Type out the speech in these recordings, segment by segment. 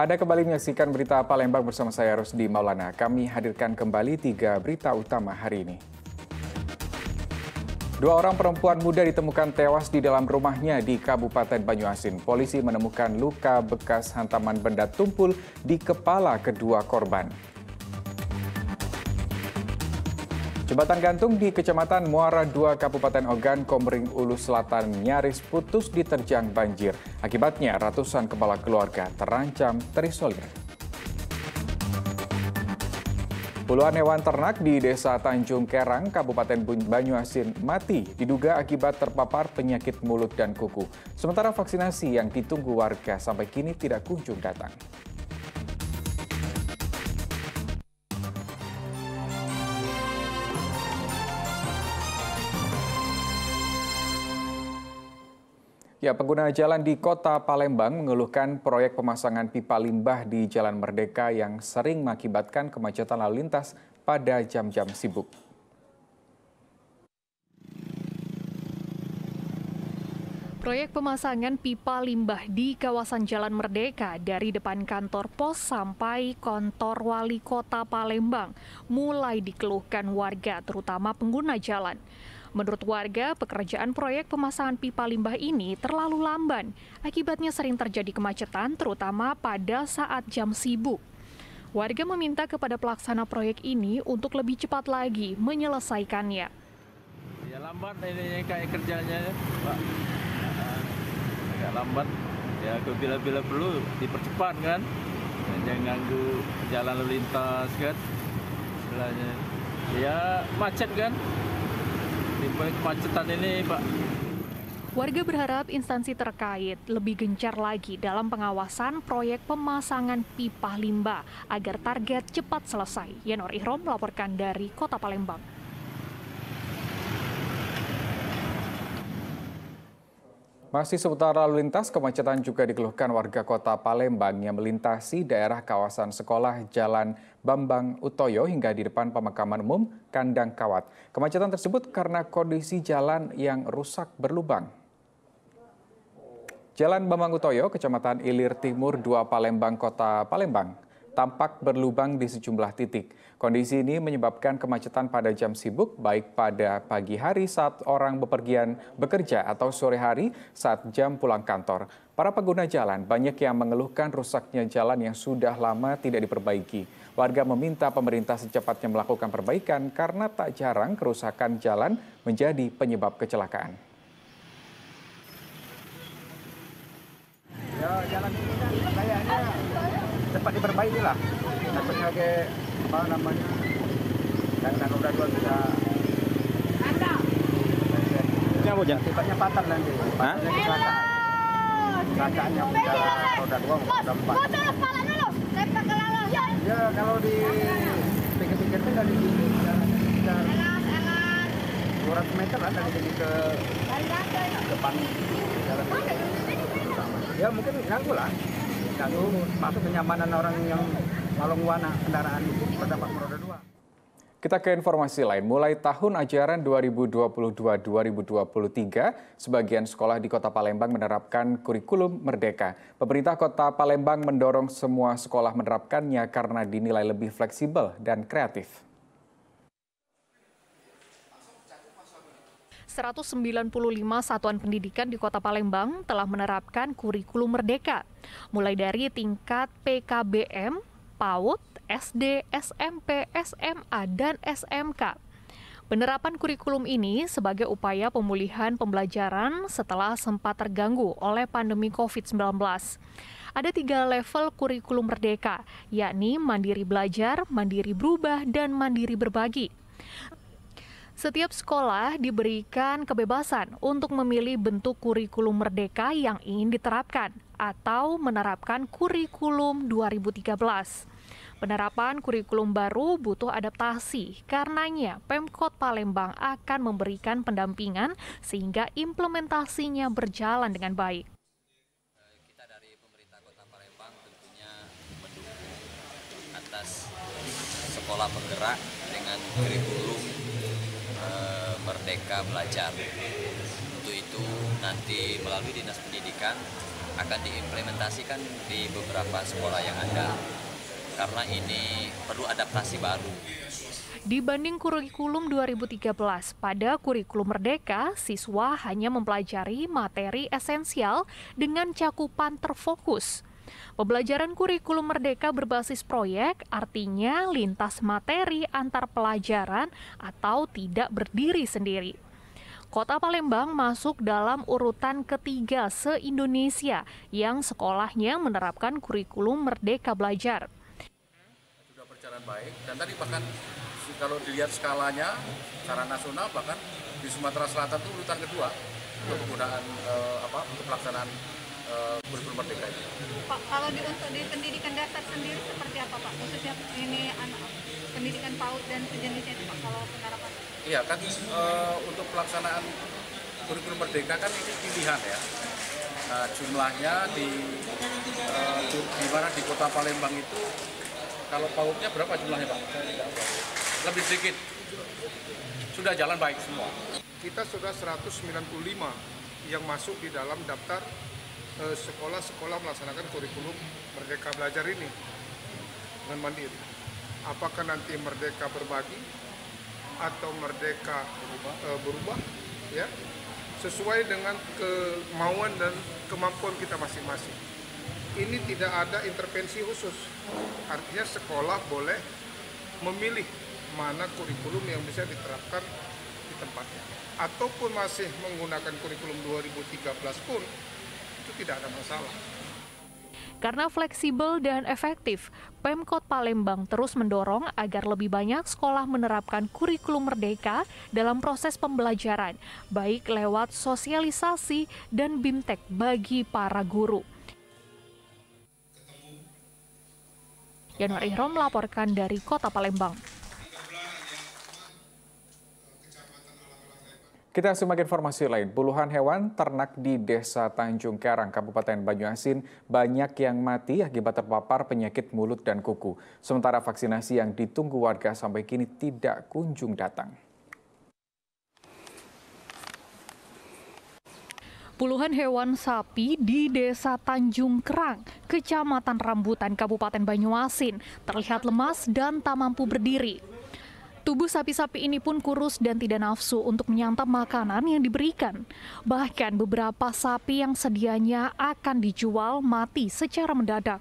Anda kembali menyaksikan berita Palembang bersama saya Rusdi Maulana. Kami hadirkan kembali 3 berita utama hari ini. 2 orang perempuan muda ditemukan tewas di dalam rumahnya di Kabupaten Banyuasin. Polisi menemukan luka bekas hantaman benda tumpul di kepala kedua korban. Jembatan gantung di Kecamatan Muara II, Kabupaten Ogan, Komering Ulu Selatan nyaris putus diterjang banjir. Akibatnya ratusan kepala keluarga terancam terisolir. Puluhan hewan ternak di Desa Tanjung Kerang, Kabupaten Banyuasin mati diduga akibat terpapar penyakit mulut dan kuku. Sementara vaksinasi yang ditunggu warga sampai kini tidak kunjung datang. Ya, pengguna jalan di Kota Palembang mengeluhkan proyek pemasangan pipa limbah di Jalan Merdeka yang sering mengakibatkan kemacetan lalu lintas pada jam-jam sibuk. Proyek pemasangan pipa limbah di kawasan Jalan Merdeka dari depan kantor pos sampai kantor wali kota Palembang mulai dikeluhkan warga, terutama pengguna jalan. Menurut warga, pekerjaan proyek pemasangan pipa limbah ini terlalu lamban. Akibatnya sering terjadi kemacetan, terutama pada saat jam sibuk. Warga meminta kepada pelaksana proyek ini untuk lebih cepat lagi menyelesaikannya. Ya lambat ini kayak kerjanya, Pak. Agak lambat. Ya bila perlu dipercepat kan. Jangan ganggu jalan lalu lintas kan. Istilahnya. Ya macet kan. Kemacetan ini, Pak. Warga berharap instansi terkait lebih gencar lagi dalam pengawasan proyek pemasangan pipa limbah agar target cepat selesai. Yenor Ihrom melaporkan dari Kota Palembang. Masih seputar lalu lintas, kemacetan juga dikeluhkan warga Kota Palembang yang melintasi daerah kawasan sekolah Jalan Bambang Utoyo hingga di depan pemakaman umum Kandang Kawat. Kemacetan tersebut karena kondisi jalan yang rusak berlubang. Jalan Bambang Utoyo, Kecamatan Ilir Timur 2 Palembang, Kota Palembang, tampak berlubang di sejumlah titik. Kondisi ini menyebabkan kemacetan pada jam sibuk, baik pada pagi hari saat orang bepergian bekerja atau sore hari saat jam pulang kantor. Para pengguna jalan banyak yang mengeluhkan rusaknya jalan yang sudah lama tidak diperbaiki. Warga meminta pemerintah secepatnya melakukan perbaikan karena tak jarang kerusakan jalan menjadi penyebab kecelakaan. Ya, jalan ini kan kayaknya cepat diperbaiki lah. Takutnya kayak apa namanya, dan udah dua bisa. Ini apa Jan? Sifatnya patah nanti. Patahnya kecelakaan. Kecelakaannya udah roda 2, roda 4. Ya kalau di pikir-pikir itu dari sini sekitar 200 meter lah dari sini ke depan jalan. Ya mungkin ganggu lah. Ganggu masuk kenyamanan orang yang malung-wana kendaraan berdampak roda 2. Kita ke informasi lain. Mulai tahun ajaran 2022-2023, sebagian sekolah di Kota Palembang menerapkan kurikulum Merdeka. Pemerintah Kota Palembang mendorong semua sekolah menerapkannya karena dinilai lebih fleksibel dan kreatif. 195 satuan pendidikan di Kota Palembang telah menerapkan kurikulum Merdeka, mulai dari tingkat PKBM, PAUD, SD, SMP, SMA, dan SMK. Penerapan kurikulum ini sebagai upaya pemulihan pembelajaran setelah sempat terganggu oleh pandemi COVID-19. Ada 3 level kurikulum Merdeka, yakni mandiri belajar, mandiri berubah, dan mandiri berbagi. Setiap sekolah diberikan kebebasan untuk memilih bentuk kurikulum Merdeka yang ingin diterapkan atau menerapkan kurikulum 2013. Penerapan kurikulum baru butuh adaptasi, karenanya Pemkot Palembang akan memberikan pendampingan sehingga implementasinya berjalan dengan baik. Kita dari pemerintah Kota Palembang tentunya mendukung atas sekolah bergerak dengan kurikulum Merdeka Belajar. Untuk itu nanti melalui Dinas Pendidikan akan diimplementasikan di beberapa sekolah yang ada. Karena ini perlu adaptasi baru. Dibanding kurikulum 2013, pada kurikulum Merdeka, siswa hanya mempelajari materi esensial dengan cakupan terfokus. Pembelajaran kurikulum Merdeka berbasis proyek artinya lintas materi antar pelajaran atau tidak berdiri sendiri. Kota Palembang masuk dalam urutan ketiga se-Indonesia yang sekolahnya menerapkan kurikulum Merdeka Belajar. Sudah berjalan baik dan tadi bahkan kalau dilihat skalanya secara nasional bahkan di Sumatera Selatan itu urutan kedua untuk penggunaan untuk pelaksanaan kurikulum Merdeka ini. Pak, kalau untuk di pendidikan dasar sendiri seperti apa Pak? Maksudnya ini pendidikan PAUD dan sejenisnya itu Pak kalau penerapan? Iya kan untuk pelaksanaan kurikulum Merdeka kan ini pilihan ya. Jumlahnya di mana di Kota Palembang itu kalau PAUD-nya berapa jumlahnya Pak? Lebih sedikit. Sudah jalan baik semua. Kita sudah 195 yang masuk di dalam daftar sekolah-sekolah melaksanakan kurikulum Merdeka Belajar ini dengan mandiri. Apakah nanti Merdeka Berbagi atau Merdeka berubah ya sesuai dengan kemauan dan kemampuan kita masing-masing. Ini tidak ada intervensi khusus. Artinya sekolah boleh memilih mana kurikulum yang bisa diterapkan di tempatnya. Ataupun masih menggunakan kurikulum 2013 pun itu tidak ada masalah. Karena fleksibel dan efektif, Pemkot Palembang terus mendorong agar lebih banyak sekolah menerapkan kurikulum Merdeka dalam proses pembelajaran, baik lewat sosialisasi dan BIMTEK bagi para guru. Yanuar Ihrom melaporkan dari Kota Palembang. Kita simak informasi lain. Puluhan hewan ternak di Desa Tanjung Karang, Kabupaten Banyuasin banyak yang mati akibat terpapar penyakit mulut dan kuku. Sementara vaksinasi yang ditunggu warga sampai kini tidak kunjung datang. Puluhan hewan sapi di Desa Tanjung Kerang, Kecamatan Rambutan, Kabupaten Banyuasin, terlihat lemas dan tak mampu berdiri. Tubuh sapi-sapi ini pun kurus dan tidak nafsu untuk menyantap makanan yang diberikan. Bahkan beberapa sapi yang sedianya akan dijual mati secara mendadak.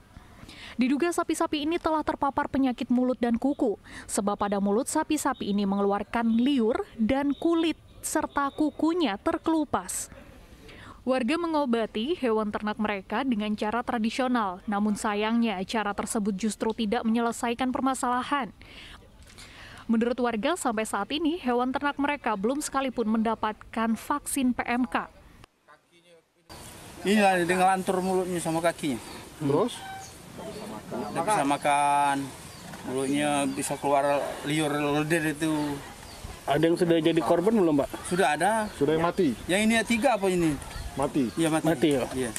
Diduga sapi-sapi ini telah terpapar penyakit mulut dan kuku, sebab pada mulut sapi-sapi ini mengeluarkan liur dan kulit serta kukunya terkelupas. Warga mengobati hewan ternak mereka dengan cara tradisional, namun sayangnya cara tersebut justru tidak menyelesaikan permasalahan. Menurut warga, sampai saat ini hewan ternak mereka belum sekalipun mendapatkan vaksin PMK. Ini dengan lantur mulutnya sama kakinya. Terus? Tidak bisa makan, mulutnya bisa keluar liur leder itu. Ada yang sudah jadi korban belum, Pak? Sudah ada. Sudah yang mati? Yang ini 3 apa ini? Mati? Iya mati. Mati ya? Iya.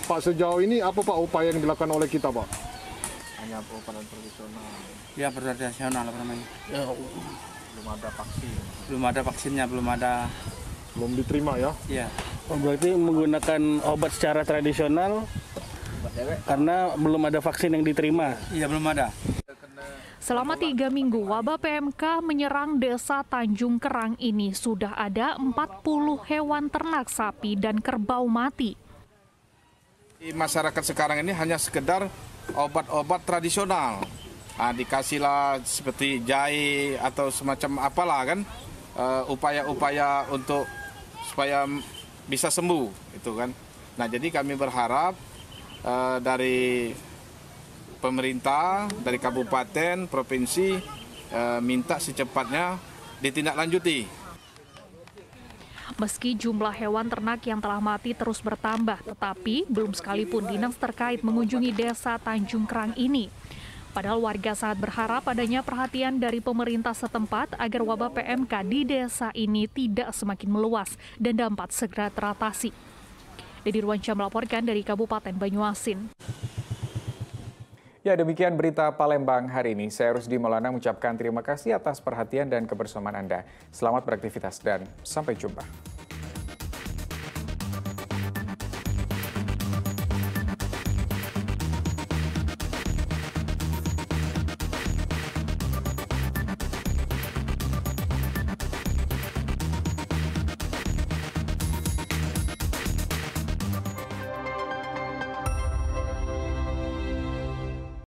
Pak, sejauh ini apa Pak upaya yang dilakukan oleh kita Pak? Hanya pengobatan tradisional, Ya tradisional apa namanya. Ya, belum ada vaksin. Belum ada vaksinnya, belum ada. Belum diterima ya? Iya. oh, berarti menggunakan obat secara tradisional karena belum ada vaksin yang diterima. Iya belum ada. Selama 3 minggu, wabah PMK menyerang Desa Tanjung Kerang ini sudah ada 40 hewan ternak sapi dan kerbau mati. Masyarakat sekarang ini hanya sekedar obat-obat tradisional. Dikasihlah seperti jahe atau semacam apalah kan, upaya-upaya untuk supaya bisa sembuh itu kan. Nah jadi kami berharap dari pemerintah, dari kabupaten, provinsi minta secepatnya ditindaklanjuti. Meski jumlah hewan ternak yang telah mati terus bertambah, tetapi belum sekalipun dinas terkait mengunjungi Desa Tanjung Kerang ini. Padahal warga sangat berharap adanya perhatian dari pemerintah setempat agar wabah PMK di desa ini tidak semakin meluas dan dapat segera teratasi. Dedi Ruansyah melaporkan dari Kabupaten Banyuasin. Ya, demikian berita Palembang hari ini. Saya Rusdi Maulana mengucapkan terima kasih atas perhatian dan kebersamaan Anda. Selamat beraktivitas dan sampai jumpa.